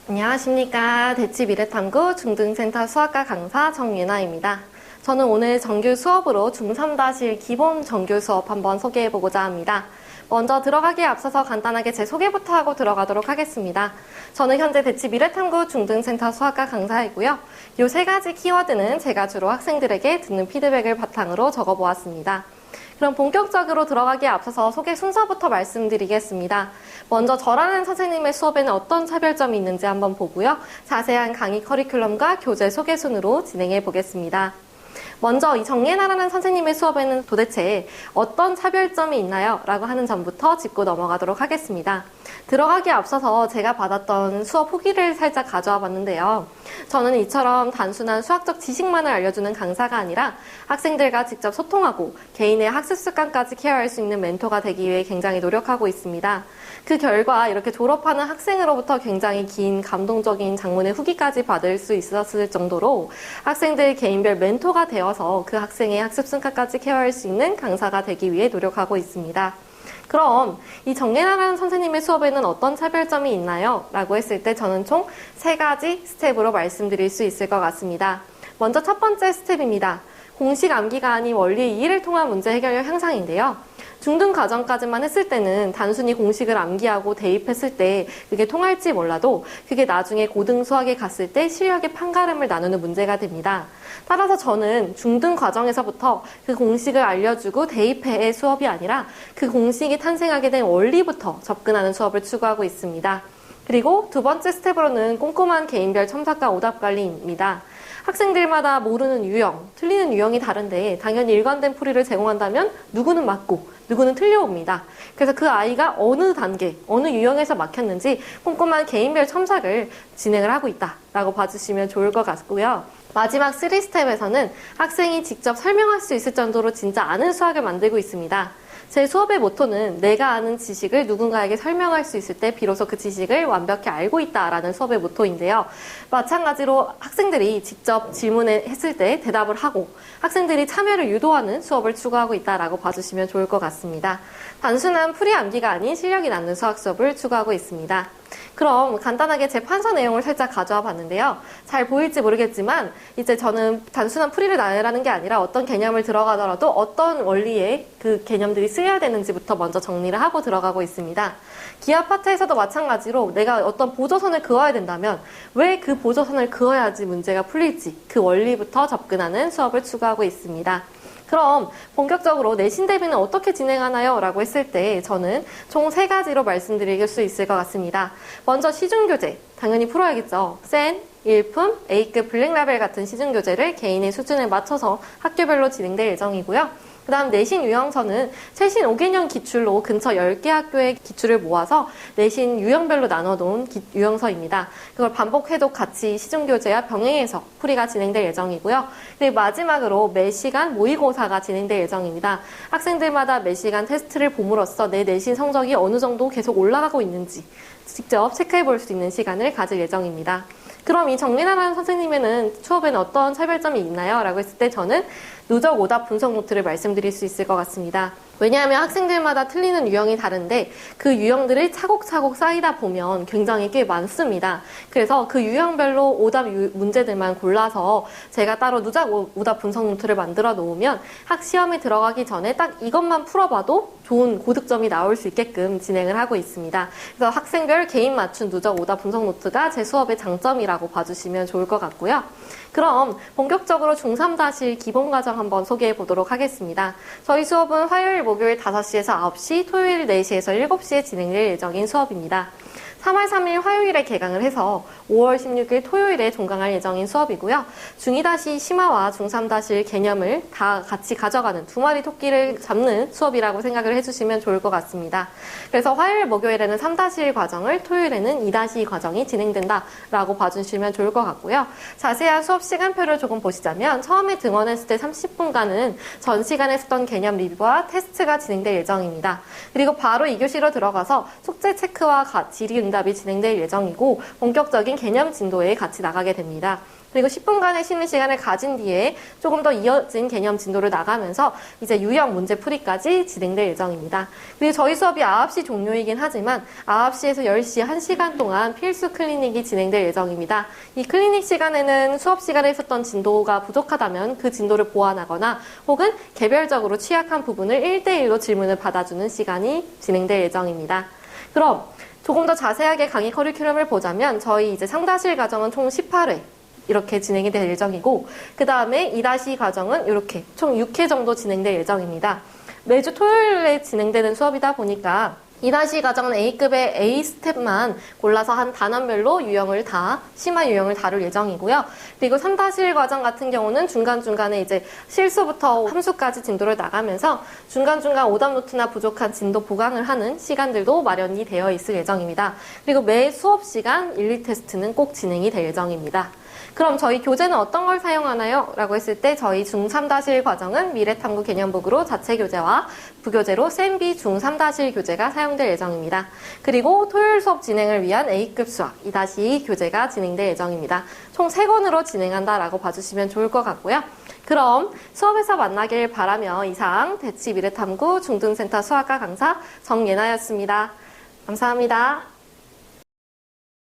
안녕하십니까. 대치미래탐구 중등센터 수학과 강사 정유나입니다. 저는 오늘 정규 수업으로 중3-1 기본 정규 수업 한번 소개해보고자 합니다. 먼저 들어가기에 앞서서 간단하게 제 소개부터 하고 들어가도록 하겠습니다. 저는 현재 대치미래탐구 중등센터 수학과 강사이고요. 이 3가지 키워드는 제가 주로 학생들에게 듣는 피드백을 바탕으로 적어보았습니다. 그럼 본격적으로 들어가기에 앞서서 소개 순서부터 말씀드리겠습니다. 먼저 저라는 선생님의 수업에는 어떤 차별점이 있는지 한번 보고요. 자세한 강의 커리큘럼과 교재 소개 순으로 진행해 보겠습니다. 먼저 이 정예나라는 선생님의 수업에는 도대체 어떤 차별점이 있나요? 라고 하는 점부터 짚고 넘어가도록 하겠습니다. 들어가기에 앞서서 제가 받았던 수업 후기를 살짝 가져와 봤는데요. 저는 이처럼 단순한 수학적 지식만을 알려주는 강사가 아니라 학생들과 직접 소통하고 개인의 학습 습관까지 케어할 수 있는 멘토가 되기 위해 굉장히 노력하고 있습니다. 그 결과 이렇게 졸업하는 학생으로부터 굉장히 긴 감동적인 장문의 후기까지 받을 수 있었을 정도로 학생들 개인별 멘토가 되어서 그 학생의 학습 습관까지 케어할 수 있는 강사가 되기 위해 노력하고 있습니다. 그럼 이 정예나라는 선생님의 수업에는 어떤 차별점이 있나요? 라고 했을 때 저는 총 3가지 스텝으로 말씀드릴 수 있을 것 같습니다. 먼저 첫 번째 스텝입니다. 공식 암기가 아닌 원리 2를 통한 문제 해결력 향상인데요. 중등 과정까지만 했을 때는 단순히 공식을 암기하고 대입했을 때 그게 통할지 몰라도 그게 나중에 고등 수학에 갔을 때 실력의 판가름을 나누는 문제가 됩니다. 따라서 저는 중등 과정에서부터 그 공식을 알려주고 대입해의 수업이 아니라 그 공식이 탄생하게 된 원리부터 접근하는 수업을 추구하고 있습니다. 그리고 두 번째 스텝으로는 꼼꼼한 개인별 첨삭과 오답 관리입니다. 학생들마다 모르는 유형, 틀리는 유형이 다른데 당연히 일관된 풀이를 제공한다면 누구는 맞고 누구는 틀려옵니다. 그래서 그 아이가 어느 단계, 어느 유형에서 막혔는지 꼼꼼한 개인별 첨삭을 진행을 하고 있다라고 봐주시면 좋을 것 같고요. 마지막 3스텝에서는 학생이 직접 설명할 수 있을 정도로 진짜 아는 수학을 만들고 있습니다. 제 수업의 모토는 내가 아는 지식을 누군가에게 설명할 수 있을 때 비로소 그 지식을 완벽히 알고 있다라는 수업의 모토인데요. 마찬가지로 학생들이 직접 질문했을 때 대답을 하고 학생들이 참여를 유도하는 수업을 추구하고 있다라고 봐주시면 좋을 것 같습니다. 단순한 풀이 암기가 아닌 실력이 낳는 수학 수업을 추구하고 있습니다. 그럼 간단하게 제 판서 내용을 살짝 가져와 봤는데요. 잘 보일지 모르겠지만 이제 저는 단순한 풀이를 나열하는 게 아니라 어떤 개념을 들어가더라도 어떤 원리에 그 개념들이 쓰여야 되는지부터 먼저 정리를 하고 들어가고 있습니다. 기하 파트에서도 마찬가지로 내가 어떤 보조선을 그어야 된다면 왜 그 보조선을 그어야지 문제가 풀릴지 그 원리부터 접근하는 수업을 추구하고 있습니다. 그럼 본격적으로 내신 대비는 어떻게 진행하나요? 라고 했을 때 저는 총 3가지로 말씀드릴 수 있을 것 같습니다. 먼저 시중교재, 당연히 풀어야겠죠. 센, 일품, A급 블랙라벨 같은 시중교재를 개인의 수준에 맞춰서 학교별로 진행될 예정이고요. 그 다음 내신 유형서는 최신 5개년 기출로 근처 10개 학교의 기출을 모아서 내신 유형별로 나눠놓은 유형서입니다. 그걸 반복 해독 같이 시중교재와 병행해서 풀이가 진행될 예정이고요. 그리고 마지막으로 매 시간 모의고사가 진행될 예정입니다. 학생들마다 매 시간 테스트를 봄으로써 내 내신 성적이 어느 정도 계속 올라가고 있는지 직접 체크해 볼 수 있는 시간을 가질 예정입니다. 그럼 이 정리나라는 선생님에는 수업에는 어떤 차별점이 있나요? 라고 했을 때 저는 누적 오답 분석 노트를 말씀드릴 수 있을 것 같습니다. 왜냐하면 학생들마다 틀리는 유형이 다른데 그 유형들을 차곡차곡 쌓이다 보면 굉장히 꽤 많습니다. 그래서 그 유형별로 오답 문제들만 골라서 제가 따로 누적 오답 분석 노트를 만들어 놓으면 시험에 들어가기 전에 딱 이것만 풀어봐도 좋은 고득점이 나올 수 있게끔 진행을 하고 있습니다. 그래서 학생별 개인 맞춤 누적 오답 분석 노트가 제 수업의 장점이라고 봐주시면 좋을 것 같고요. 그럼 본격적으로 중3-1 기본 과정 한번 소개해 보도록 하겠습니다. 저희 수업은 화요일, 목요일 5시에서 9시, 토요일 4시에서 7시에 진행될 예정인 수업입니다. 3월 3일 화요일에 개강을 해서 5월 16일 토요일에 종강할 예정인 수업이고요. 중2- 심화와 중3- 개념을 다 같이 가져가는 두 마리 토끼를 잡는 수업이라고 생각을 해주시면 좋을 것 같습니다. 그래서 화요일, 목요일에는 3-1 과정을, 토요일에는 2-2 과정이 진행된다라고 봐주시면 좋을 것 같고요. 자세한 수업 시간표를 조금 보시자면 처음에 등원했을 때 30분간은 전 시간에 썼던 개념 리뷰와 테스트가 진행될 예정입니다. 그리고 바로 2교시로 들어가서 숙제 체크와 질의 응답이 진행될 예정이고 본격적인 개념 진도에 같이 나가게 됩니다. 그리고 10분간의 쉬는 시간을 가진 뒤에 조금 더 이어진 개념 진도를 나가면서 이제 유형 문제풀이까지 진행될 예정입니다. 그리고 저희 수업이 9시 종료이긴 하지만 9시에서 10시 1시간 동안 필수 클리닉이 진행될 예정입니다. 이 클리닉 시간에는 수업 시간에 있었던 진도가 부족하다면 그 진도를 보완하거나 혹은 개별적으로 취약한 부분을 1대1로 질문을 받아주는 시간이 진행될 예정입니다. 그럼 조금 더 자세하게 강의 커리큘럼을 보자면 저희 이제 상다실 과정은 총 18회 이렇게 진행이 될 예정이고 그 다음에 2-2 과정은 이렇게 총 6회 정도 진행될 예정입니다. 매주 토요일에 진행되는 수업이다 보니까 2-2 과정은 A급의 A 스텝만 골라서 한 단원별로 심화 유형을 다룰 예정이고요. 그리고 3-1 과정 같은 경우는 중간중간에 이제 실수부터 함수까지 진도를 나가면서 중간중간 오답 노트나 부족한 진도 보강을 하는 시간들도 마련이 되어 있을 예정입니다. 그리고 매 수업 시간 1, 2테스트는 꼭 진행이 될 예정입니다. 그럼 저희 교재는 어떤 걸 사용하나요? 라고 했을 때 저희 중3-1 과정은 미래탐구 개념북으로 자체 교재와 부교재로 쌤비 중3-1 교재가 사용될 예정입니다. 그리고 토요일 수업 진행을 위한 A급 수학 2-2 교재가 진행될 예정입니다. 총 3권으로 진행한다라고 봐주시면 좋을 것 같고요. 그럼 수업에서 만나길 바라며 이상 대치 미래탐구 중등센터 수학과 강사 정예나였습니다. 감사합니다.